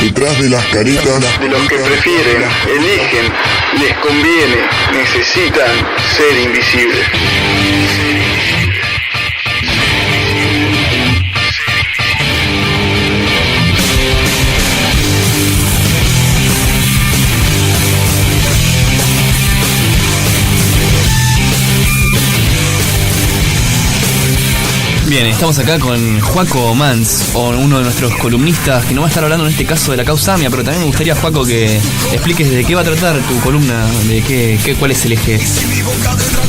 Detrás de las caretas De los que prefieren, eligen, les conviene, necesitan ser invisibles. Bien, estamos acá con Joaco Mans, uno de nuestros columnistas, que nos va a estar hablando en este caso de la causa AMIA, pero también me gustaría, Joaco, que expliques de qué va a tratar tu columna, de cuál es el eje.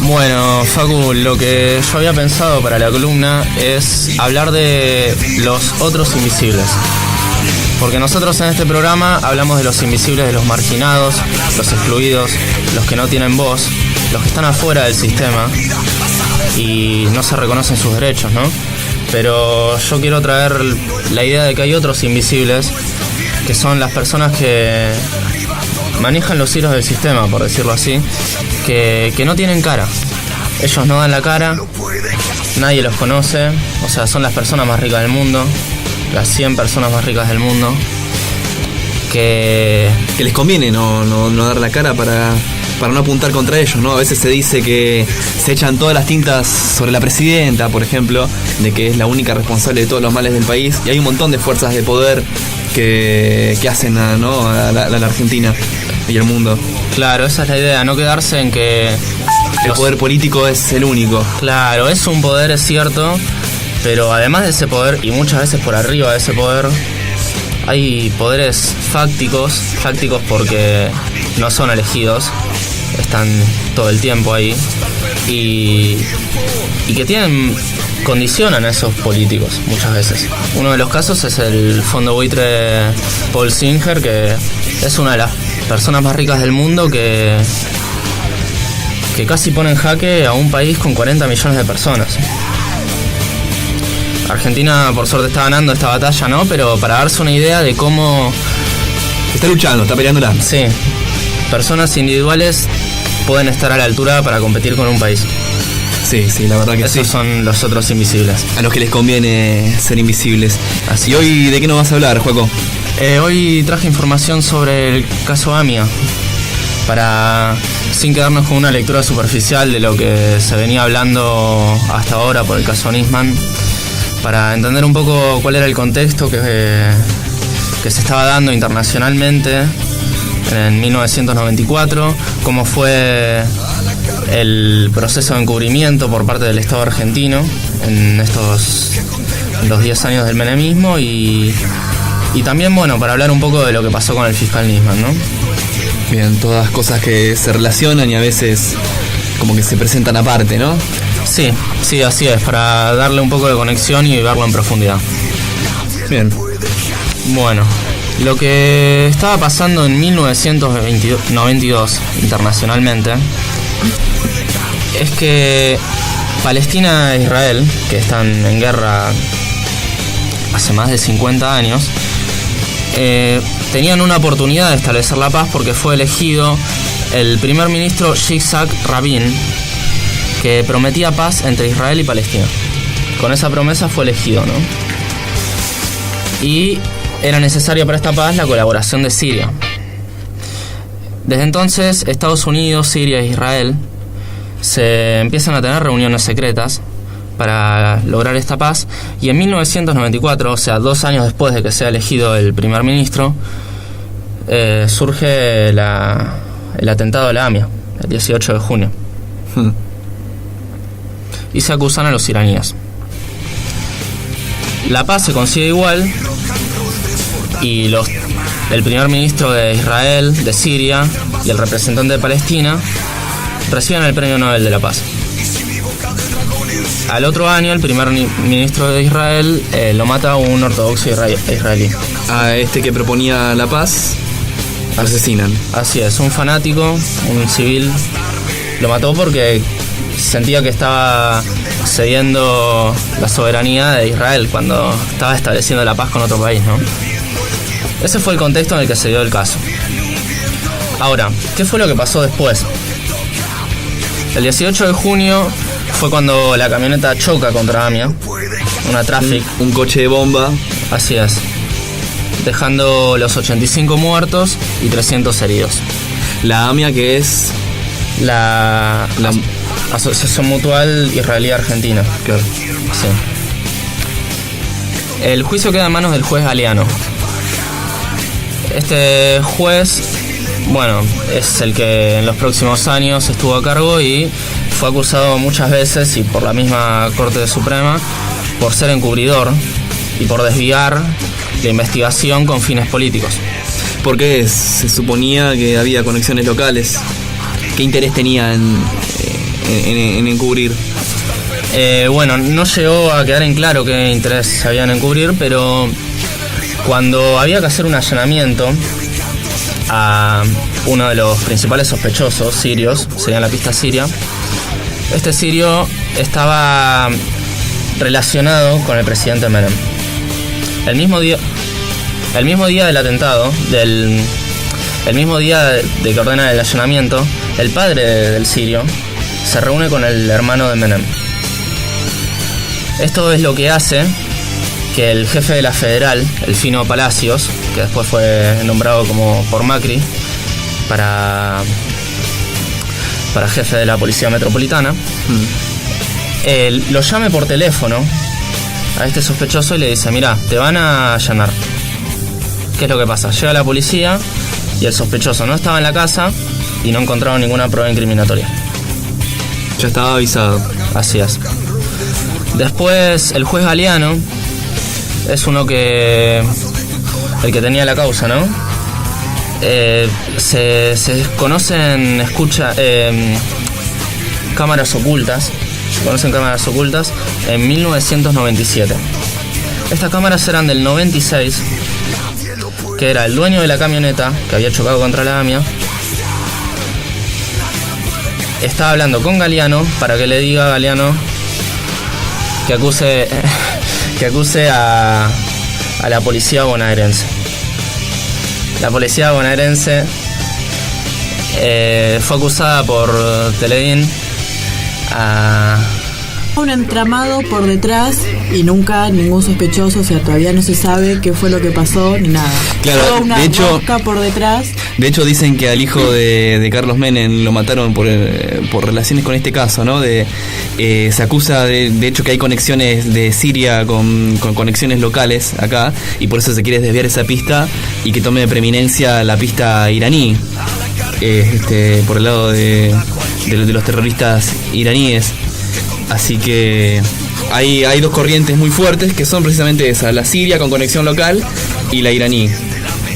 Bueno, Facu, lo que yo había pensado para la columna es hablar de los otros invisibles. Porque nosotros en este programa hablamos de los invisibles, de los marginados, los excluidos, los que no tienen voz, los que están afuera del sistema y no se reconocen sus derechos, ¿no? Pero yo quiero traer la idea de que hay otros invisibles, que son las personas que manejan los hilos del sistema, por decirlo así, que no tienen cara. Ellos no dan la cara, nadie los conoce, o sea, son las personas más ricas del mundo, las 100 personas más ricas del mundo, que les conviene no dar la cara para no apuntar contra ellos, ¿no? A veces se dice que se echan todas las tintas sobre la presidenta, por ejemplo, de que es la única responsable de todos los males del país, y hay un montón de fuerzas de poder que hacen a la Argentina y el mundo. Claro, esa es la idea, no quedarse en que el poder político es el único. Claro, es un poder, es cierto, pero además de ese poder, y muchas veces por arriba de ese poder, hay poderes fácticos porque no son elegidos, están todo el tiempo ahí, y que condicionan a esos políticos muchas veces. Uno de los casos es el fondo buitre Paul Singer, que es una de las personas más ricas del mundo que casi pone en jaque a un país con 40 millones de personas. Argentina por suerte está ganando esta batalla, ¿no? Pero para darse una idea de cómo... Está luchando, está peleándola. Sí, personas individuales pueden estar a la altura para competir con un país. Sí, la verdad que esos sí. Esos son los otros invisibles. A los que les conviene ser invisibles. Así ¿Y hoy de qué nos vas a hablar, Joaco? Hoy traje información sobre el caso AMIA, sin quedarnos con una lectura superficial de lo que se venía hablando hasta ahora por el caso Nisman, para entender un poco cuál era el contexto que se estaba dando internacionalmente en 1994, cómo fue el proceso de encubrimiento por parte del Estado argentino en los 10 años del menemismo y también, bueno, para hablar un poco de lo que pasó con el fiscal Nisman, ¿no? Bien, todas cosas que se relacionan y a veces como que se presentan aparte, ¿no? Sí, así es, para darle un poco de conexión y verlo en profundidad. Bien. Bueno, lo que estaba pasando en 1992 internacionalmente es que Palestina e Israel, que están en guerra hace más de 50 años, tenían una oportunidad de establecer la paz porque fue elegido el primer ministro Yitzhak Rabin, que prometía paz entre Israel y Palestina. Con esa promesa fue elegido, ¿no? Y era necesaria para esta paz la colaboración de Siria. Desde entonces, Estados Unidos, Siria e Israel se empiezan a tener reuniones secretas para lograr esta paz, y en 1994, o sea, 2 años después de que sea elegido el primer ministro, surge el atentado de la AMIA, el 18 de junio. Y se acusan a los iraníes. La paz se consigue igual, y el primer ministro de Israel, de Siria y el representante de Palestina reciben el premio Nobel de la Paz. Al otro año, el primer ministro de Israel lo mata un ortodoxo israelí. A este que proponía la paz, lo asesinan. Así es, un fanático, un civil, lo mató porque sentía que estaba cediendo la soberanía de Israel cuando estaba estableciendo la paz con otro país, ¿no? Ese fue el contexto en el que se dio el caso. Ahora, ¿qué fue lo que pasó después? El 18 de junio fue cuando la camioneta choca contra AMIA, una Traffic. Un coche de bomba. Así es. dejando los 85 muertos y 300 heridos. La AMIA, que es la Asociación Mutual Israelí-Argentina. Claro. Sí. El juicio queda en manos del juez Galeano. Este juez, bueno, es el que en los próximos años estuvo a cargo y fue acusado muchas veces, y por la misma Corte Suprema, por ser encubridor y por desviar la investigación con fines políticos. Porque se suponía que había conexiones locales. ¿Qué interés tenía en encubrir? Bueno, no llegó a quedar en claro qué interés habían en encubrir, pero cuando había que hacer un allanamiento a uno de los principales sospechosos sirios, sería la pista siria, este sirio estaba relacionado con el presidente Menem. El mismo día del atentado, el mismo día de que ordenan el allanamiento, el padre del sirio se reúne con el hermano de Menem. Esto es lo que hace que el jefe de la Federal, el Fino Palacios, que después fue nombrado como por Macri para jefe de la Policía Metropolitana, lo llame por teléfono a este sospechoso y le dice: mira, te van a allanar. ¿Qué es lo que pasa? Llega la policía y el sospechoso no estaba en la casa y no encontraron ninguna prueba incriminatoria. Ya estaba avisado. Así es. Después el juez Galeano es el que tenía la causa, ¿no? Se conocen cámaras ocultas. Se conocen cámaras ocultas en 1997. Estas cámaras eran del 96, que era el dueño de la camioneta que había chocado contra la AMIA. Estaba hablando con Galeano para que le diga a Galeano que acuse a la policía bonaerense. La policía bonaerense fue acusada por Televín a un entramado por detrás y nunca ningún sospechoso, o sea, todavía no se sabe qué fue lo que pasó ni nada. Claro, toda una rosca por detrás. De hecho dicen que al hijo de Carlos Menem lo mataron por relaciones con este caso, ¿no? Se acusa de hecho que hay conexiones de Siria con conexiones locales acá, y por eso se quiere desviar esa pista y que tome preeminencia la pista iraní, por el lado de los terroristas iraníes. Así que hay dos corrientes muy fuertes que son precisamente esas: la siria con conexión local y la iraní.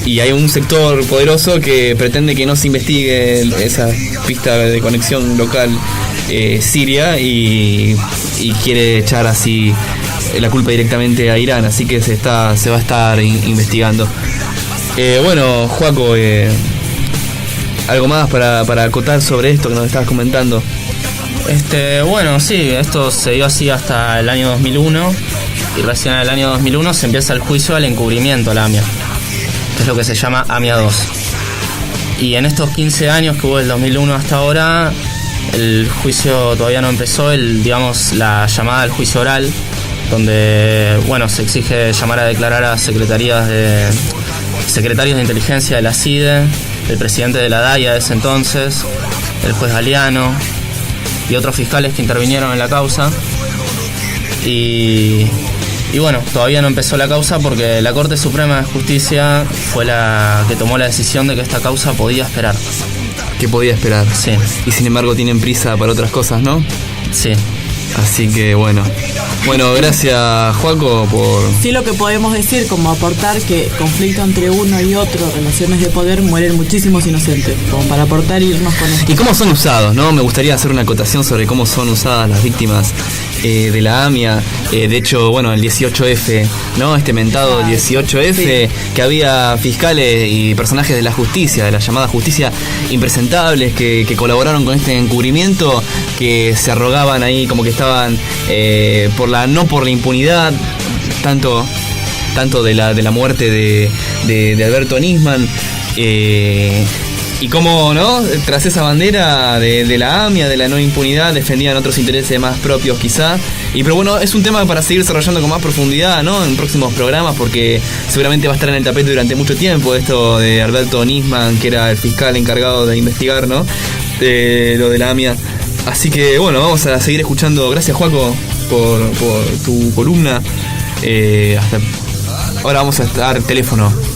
Y hay un sector poderoso que pretende que no se investigue esa pista de conexión local siria y quiere echar así la culpa directamente a Irán. Así que se va a estar investigando. Bueno, Joaco, ¿algo más para acotar sobre esto que nos estabas comentando? Bueno, sí, esto se dio así hasta el año 2001 y recién en el año 2001 se empieza el juicio al encubrimiento a la AMIA, que es lo que se llama AMIA 2. Y en estos 15 años que hubo del 2001 hasta ahora, el juicio todavía no empezó, la llamada al juicio oral, donde, bueno, se exige llamar a declarar a secretarios de inteligencia de la CIDE, el presidente de la DAIA de ese entonces, el juez Galeano y otros fiscales que intervinieron en la causa. Y bueno, todavía no empezó la causa porque la Corte Suprema de Justicia fue la que tomó la decisión de que esta causa podía esperar. ¿Qué podía esperar? Sí. Y sin embargo tienen prisa para otras cosas, ¿no? Sí. Así que bueno, gracias Joaco por... Sí, lo que podemos decir como aportar que conflicto entre uno y otro, relaciones de poder, mueren muchísimos inocentes, como para aportar e irnos con esto. ¿Y cómo son usados, no? Me gustaría hacer una acotación sobre cómo son usadas las víctimas de la AMIA. De hecho, bueno, el 18F, ¿no? Este mentado 18F, sí, que había fiscales y personajes de la justicia, de la llamada justicia impresentables, que colaboraron con este encubrimiento, que se arrogaban ahí como que estaban no por la impunidad tanto de la muerte de Alberto Nisman, Y cómo, ¿no? Tras esa bandera de la AMIA, de la no impunidad, defendían otros intereses más propios quizá. Pero bueno, es un tema para seguir desarrollando con más profundidad, ¿no? En próximos programas, porque seguramente va a estar en el tapete durante mucho tiempo esto de Alberto Nisman, que era el fiscal encargado de investigar, ¿no? Lo de la AMIA. Así que bueno, vamos a seguir escuchando. Gracias, Joaco, por tu columna. Ahora vamos a dar teléfono.